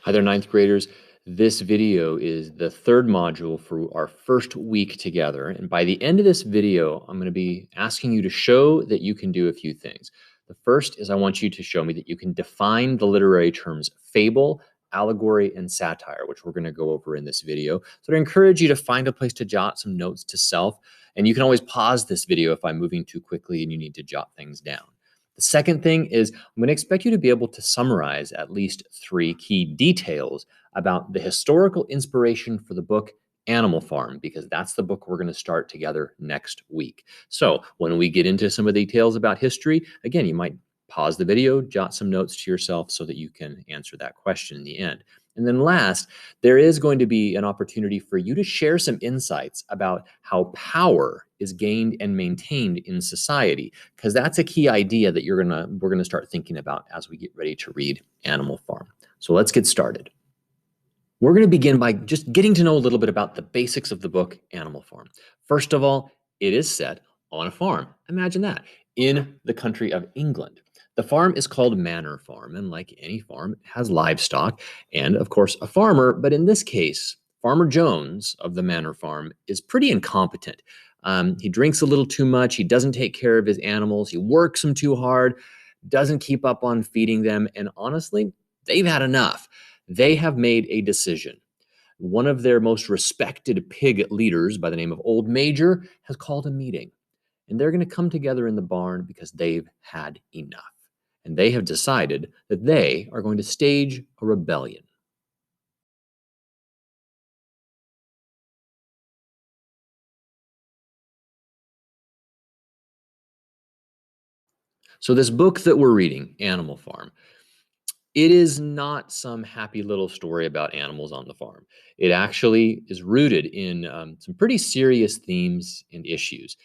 Hi there, ninth graders. This video is the third module for our first week together. And by the end of this video, I'm going to be asking you to show that you can do a few things. The first is I want you to show me that you can define the literary terms fable, allegory, and satire, which we're going to go over in this video. So I encourage you to find a place to jot some notes to self. And you can always pause this video if I'm moving too quickly and you need to jot things down. The second thing is I'm going to expect you to be able to summarize at least 3 key details about the historical inspiration for the book Animal Farm, because that's the book we're going to start together next week. So when we get into some of the details about history, again, you might pause the video, jot some notes to yourself so that you can answer that question in the end. And then last, there is going to be an opportunity for you to share some insights about how power is gained and maintained in society, because that's a key idea that we're gonna start thinking about as we get ready to read Animal Farm. So let's get started. We're going to begin by just getting to know a little bit about the basics of the book Animal Farm. First of all, it is set on a farm. Imagine that, in the country of England. The farm is called Manor Farm, and like any farm, it has livestock and, of course, a farmer. But in this case, Farmer Jones of the Manor Farm is pretty incompetent. He drinks a little too much. He doesn't take care of his animals. He works them too hard, doesn't keep up on feeding them. And honestly, they've had enough. They have made a decision. One of their most respected pig leaders by the name of Old Major has called a meeting. And they're going to come together in the barn because they've had enough. And they have decided that they are going to stage a rebellion. So this book that we're reading, Animal Farm, it is not some happy little story about animals on the farm. It actually is rooted in some pretty serious themes and issues.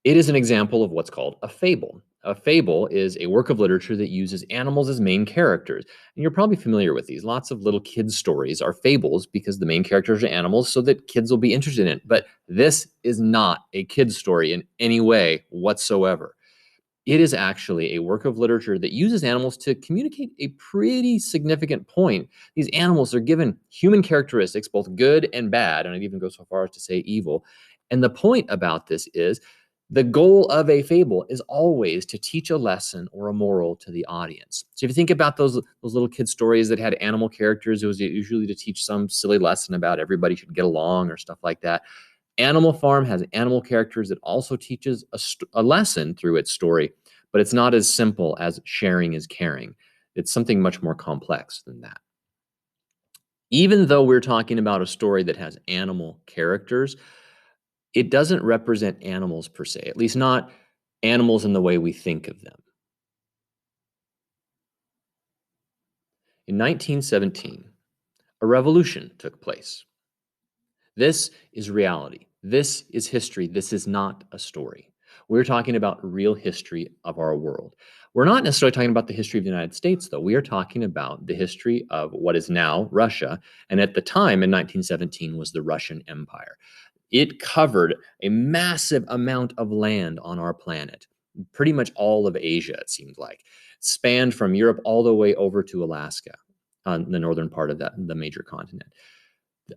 It is an example of what's called a fable. A fable is a work of literature that uses animals as main characters. And you're probably familiar with these. Lots of little kids' stories are fables because the main characters are animals so that kids will be interested in it. But this is not a kid's story in any way whatsoever. It is actually a work of literature that uses animals to communicate a pretty significant point. These animals are given human characteristics, both good and bad, and I'd even go so far as to say evil. And the point about this is the goal of a fable is always to teach a lesson or a moral to the audience. So if you think about those little kid stories that had animal characters, it was usually to teach some silly lesson about everybody should get along or stuff like that. Animal Farm has animal characters that also teaches a lesson through its story, but it's not as simple as sharing is caring. It's something much more complex than that. Even though we're talking about a story that has animal characters, it doesn't represent animals per se, at least not animals in the way we think of them. In 1917, a revolution took place. This is reality. This is history. This is not a story. We're talking about real history of our world. We're not necessarily talking about the history of the United States, though. We are talking about the history of what is now Russia, and at the time in 1917 was the Russian Empire. It covered a massive amount of land on our planet, pretty much all of Asia, it seemed like, spanned from Europe all the way over to Alaska, on the northern part of the major continent.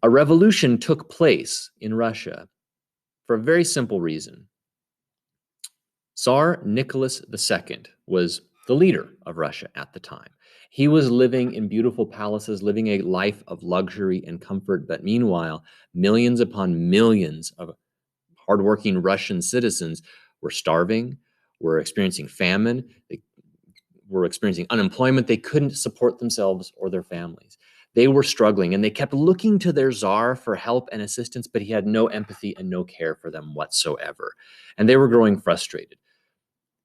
A revolution took place in Russia for a very simple reason. Tsar Nicholas II was the leader of Russia at the time. He was living in beautiful palaces, living a life of luxury and comfort, but meanwhile, millions upon millions of hardworking Russian citizens were starving, were experiencing famine, they were experiencing unemployment. They couldn't support themselves or their families. They were struggling, and they kept looking to their czar for help and assistance, but he had no empathy and no care for them whatsoever. And they were growing frustrated.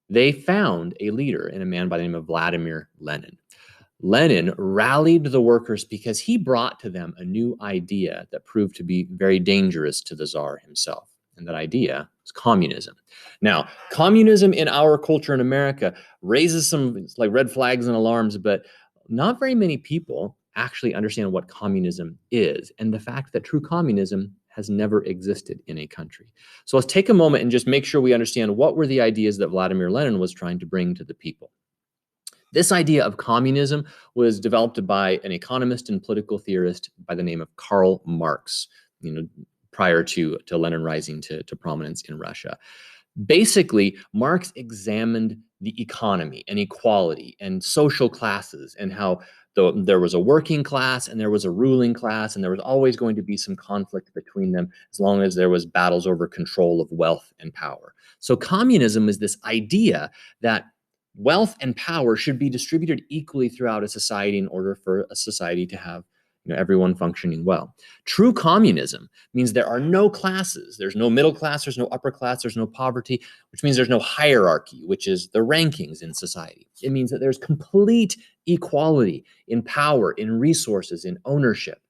They found a leader in a man by the name of Vladimir Lenin. Lenin rallied the workers because he brought to them a new idea that proved to be very dangerous to the czar himself. And that idea was communism. Now, communism in our culture in America raises some like red flags and alarms, but not very many people actually understand what communism is and the fact that true communism has never existed in a country. So let's take a moment and just make sure we understand what were the ideas that Vladimir Lenin was trying to bring to the people. This idea of communism was developed by an economist and political theorist by the name of Karl Marx, prior to Lenin rising to prominence in Russia. Basically, Marx examined the economy and equality and social classes and how there was a working class and there was a ruling class, and there was always going to be some conflict between them as long as there was battles over control of wealth and power. So communism is this idea that wealth and power should be distributed equally throughout a society in order for a society to have everyone functioning well. True communism means there are no classes. There's no middle class, there's no upper class, there's no poverty, which means there's no hierarchy, which is the rankings in society. It means that there's complete equality in power, in resources, in ownership.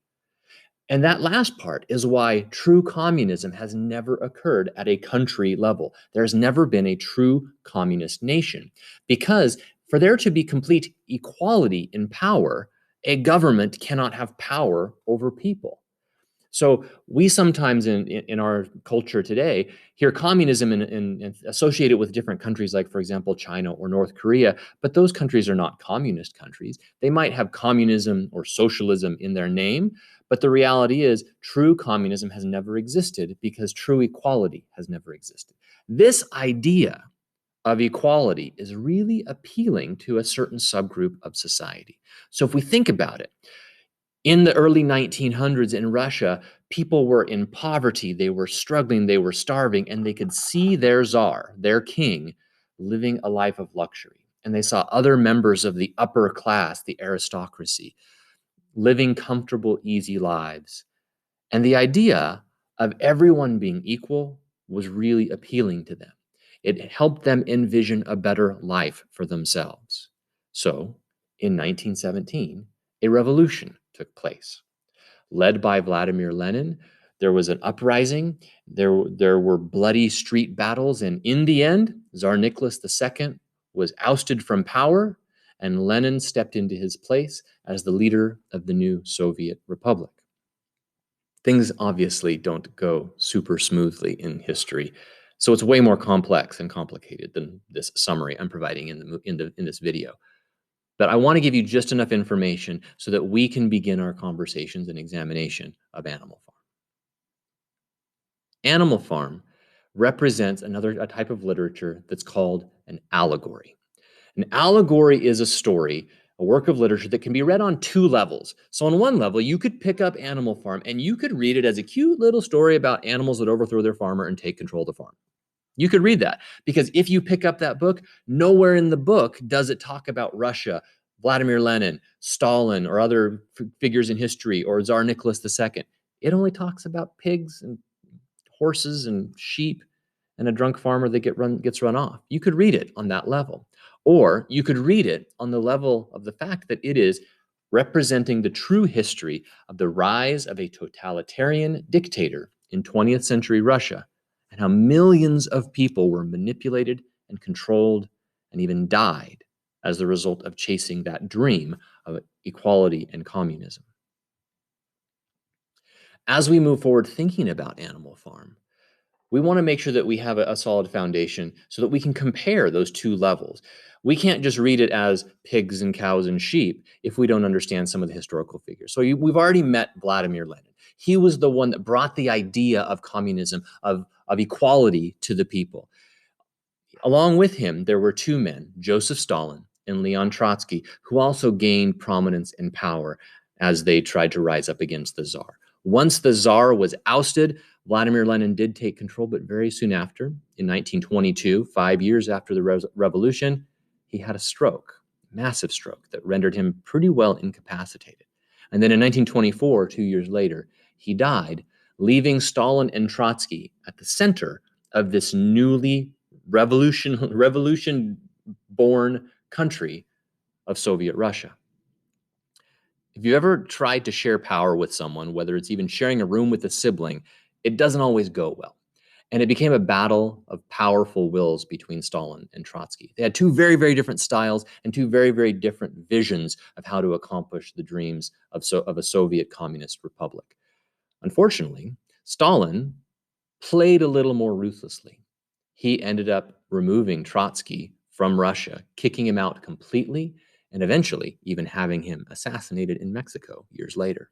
And that last part is why true communism has never occurred at a country level. There's never been a true communist nation, because for there to be complete equality in power, a government cannot have power over people. So we sometimes in our culture today hear communism and associate it with different countries, like, for example, China or North Korea, but those countries are not communist countries. They might have communism or socialism in their name, but the reality is true communism has never existed because true equality has never existed. This idea of equality is really appealing to a certain subgroup of society. So if we think about it, in the early 1900s in Russia, people were in poverty, they were struggling, they were starving, and they could see their czar, their king, living a life of luxury. And they saw other members of the upper class, the aristocracy, living comfortable, easy lives. And the idea of everyone being equal was really appealing to them. It helped them envision a better life for themselves. So, in 1917, a revolution took place. Led by Vladimir Lenin, there was an uprising, there were bloody street battles, and in the end, Tsar Nicholas II was ousted from power, and Lenin stepped into his place as the leader of the new Soviet Republic. Things obviously don't go super smoothly in history. So it's way more complex and complicated than this summary I'm providing in this video. But I want to give you just enough information so that we can begin our conversations and examination of Animal Farm. Animal Farm represents a type of literature that's called an allegory. An allegory is a story, a work of literature that can be read on two levels. So on one level, you could pick up Animal Farm and you could read it as a cute little story about animals that overthrow their farmer and take control of the farm. You could read that, because if you pick up that book, nowhere in the book does it talk about Russia, Vladimir Lenin, Stalin, or other figures in history, or Tsar Nicholas II. It only talks about pigs and horses and sheep and a drunk farmer that gets run off. You could read it on that level. Or you could read it on the level of the fact that it is representing the true history of the rise of a totalitarian dictator in 20th century Russia, and how millions of people were manipulated and controlled and even died as the result of chasing that dream of equality and communism. As we move forward thinking about Animal Farm, we want to make sure that we have a solid foundation so that we can compare those two levels. We can't just read it as pigs and cows and sheep if we don't understand some of the historical figures. So we've already met Vladimir Lenin. He was the one that brought the idea of communism, of equality to the people. Along with him, there were two men, Joseph Stalin and Leon Trotsky, who also gained prominence and power as they tried to rise up against the Tsar. Once the Tsar was ousted, Vladimir Lenin did take control, but very soon after, in 1922, 5 years after the revolution, he had a stroke, massive stroke, that rendered him pretty well incapacitated. And then in 1924, 2 years later, he died, leaving Stalin and Trotsky at the center of this newly revolution-born country of Soviet Russia. If you ever tried to share power with someone, whether it's even sharing a room with a sibling, it doesn't always go well. And it became a battle of powerful wills between Stalin and Trotsky. They had two very, very different styles and two very, very different visions of how to accomplish the dreams of a Soviet communist republic. Unfortunately, Stalin played a little more ruthlessly. He ended up removing Trotsky from Russia, kicking him out completely, and eventually even having him assassinated in Mexico years later.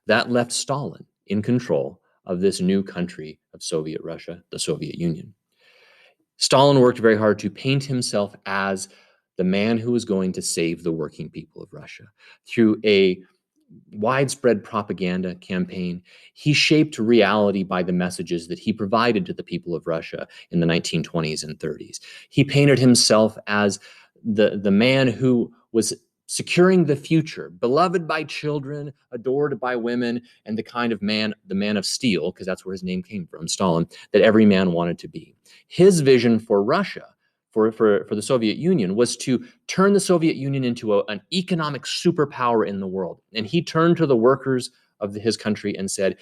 That left Stalin in control of this new country of Soviet Russia, the Soviet Union. Stalin worked very hard to paint himself as the man who was going to save the working people of Russia. Through a widespread propaganda campaign, he shaped reality by the messages that he provided to the people of Russia in the 1920s and 30s. He painted himself as the man who was securing the future, beloved by children, adored by women, and the kind of man, the man of steel, because that's where his name came from, Stalin, that every man wanted to be. His vision for Russia, for the Soviet Union, was to turn the Soviet Union into an economic superpower in the world. And he turned to the workers of his country and said,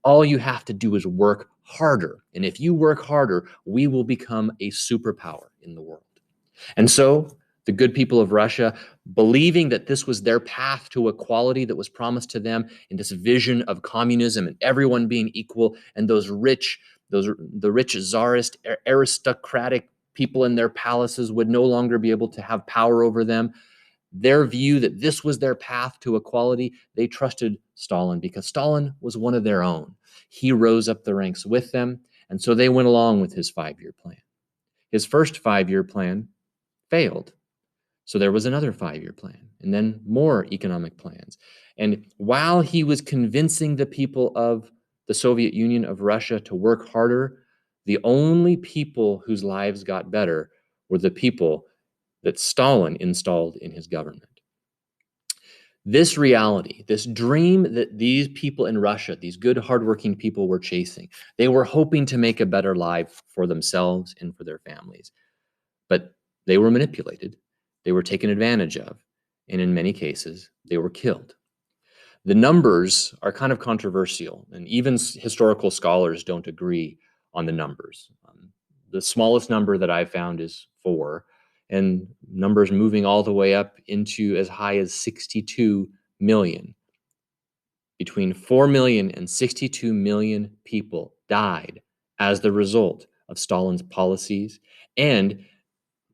all you have to do is work harder. And if you work harder, we will become a superpower in the world. And so the good people of Russia, believing that this was their path to equality that was promised to them in this vision of communism and everyone being equal, and the rich czarist aristocratic people in their palaces would no longer be able to have power over them. Their view that this was their path to equality, they trusted Stalin because Stalin was one of their own. He rose up the ranks with them, and so they went along with his 5-year plan. His first 5-year plan failed. So there was another 5-year plan, and then more economic plans. And while he was convincing the people of the Soviet Union, of Russia, to work harder, the only people whose lives got better were the people that Stalin installed in his government. This reality, this dream that these people in Russia, these good, hardworking people, were chasing, they were hoping to make a better life for themselves and for their families. But they were manipulated. They were taken advantage of, and in many cases, they were killed. The numbers are kind of controversial, and even historical scholars don't agree on the numbers. The smallest number that I've found is 4, and numbers moving all the way up into as high as 62 million. Between 4 million and 62 million people died as the result of Stalin's policies. And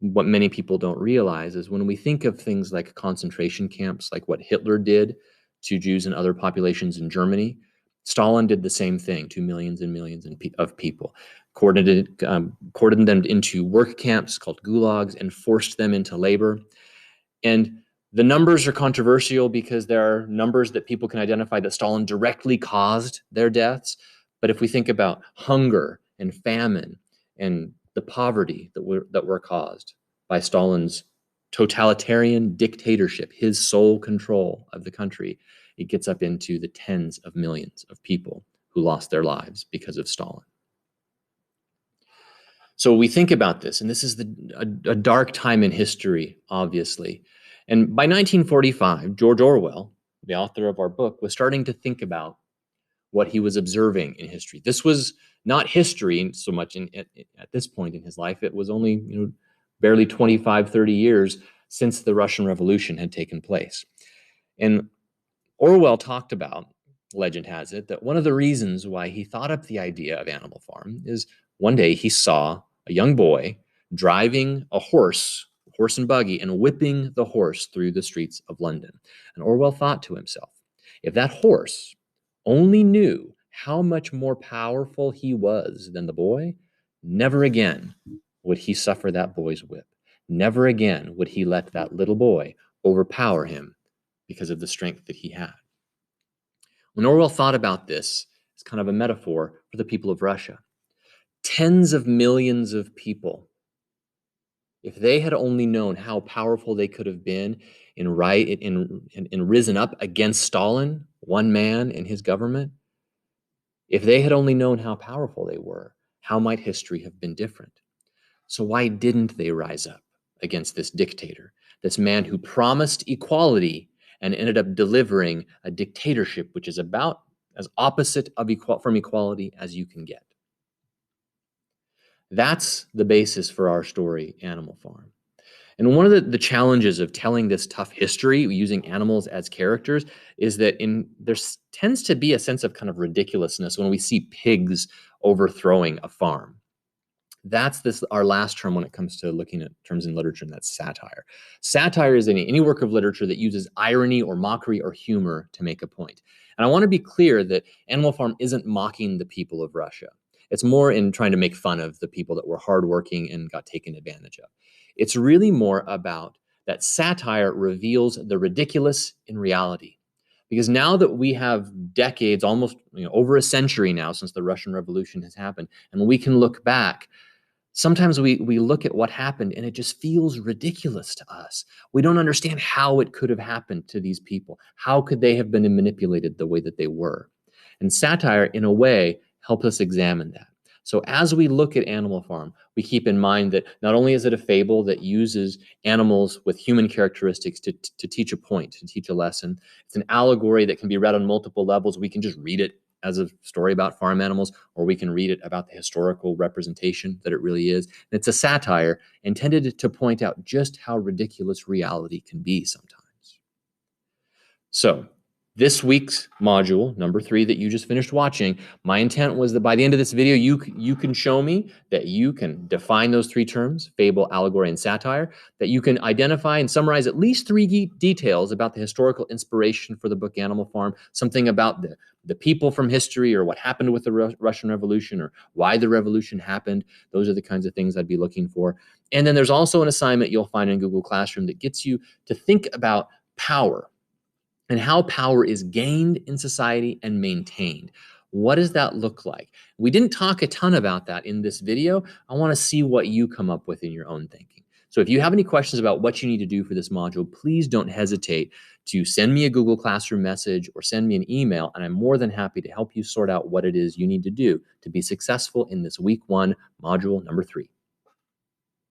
what many people don't realize is when we think of things like concentration camps, like what Hitler did to Jews and other populations in Germany, Stalin did the same thing to millions and millions of people, cordoned them into work camps called gulags and forced them into labor. And the numbers are controversial because there are numbers that people can identify that Stalin directly caused their deaths. But if we think about hunger and famine and the poverty that were caused by Stalin's totalitarian dictatorship, his sole control of the country, it gets up into the tens of millions of people who lost their lives because of Stalin. So we think about this, and this is a dark time in history, obviously. And by 1945, George Orwell, the author of our book, was starting to think about what he was observing in history. This was not history so much at this point in his life. It was only barely 25, 30 years since the Russian Revolution had taken place. And Orwell talked about, legend has it, that one of the reasons why he thought up the idea of Animal Farm is one day he saw a young boy driving a horse and buggy, and whipping the horse through the streets of London. And Orwell thought to himself, if that horse only knew how much more powerful he was than the boy, never again would he suffer that boy's whip. Never again would he let that little boy overpower him because of the strength that he had. When Orwell thought about this, it's kind of a metaphor for the people of Russia. Tens of millions of people, if they had only known how powerful they could have been and risen up against Stalin, one man and his government, if they had only known how powerful they were, how might history have been different? So why didn't they rise up against this dictator, this man who promised equality and ended up delivering a dictatorship which is about as opposite from equality as you can get? That's the basis for our story, Animal Farm. And one of the challenges of telling this tough history using animals as characters is that there tends to be a sense of kind of ridiculousness when we see pigs overthrowing a farm. That's this our last term when it comes to looking at terms in literature, and that's satire. Satire is any work of literature that uses irony or mockery or humor to make a point. And I want to be clear that Animal Farm isn't mocking the people of Russia. It's more in trying to make fun of the people that were hardworking and got taken advantage of. It's really more about that satire reveals the ridiculous in reality. Because now that we have decades, almost over a century now since the Russian Revolution has happened, and we can look back, sometimes we look at what happened and it just feels ridiculous to us. We don't understand how it could have happened to these people. How could they have been manipulated the way that they were? And satire, in a way, helps us examine that. So as we look at Animal Farm, we keep in mind that not only is it a fable that uses animals with human characteristics to teach a point, to teach a lesson, it's an allegory that can be read on multiple levels. We can just read it as a story about farm animals, or we can read it about the historical representation that it really is. And it's a satire intended to point out just how ridiculous reality can be sometimes. So this week's module, number 3, that you just finished watching, my intent was that by the end of this video, you can show me that you can define those 3 terms, fable, allegory, and satire, that you can identify and summarize at least 3 details about the historical inspiration for the book Animal Farm, something about the people from history, or what happened with the Russian Revolution, or why the revolution happened. Those are the kinds of things I'd be looking for. And then there's also an assignment you'll find in Google Classroom that gets you to think about power and how power is gained in society and maintained. What does that look like? We didn't talk a ton about that in this video. I want to see what you come up with in your own thinking. So if you have any questions about what you need to do for this module, please don't hesitate to send me a Google Classroom message or send me an email, and I'm more than happy to help you sort out what it is you need to do to be successful in this week 1, module number 3.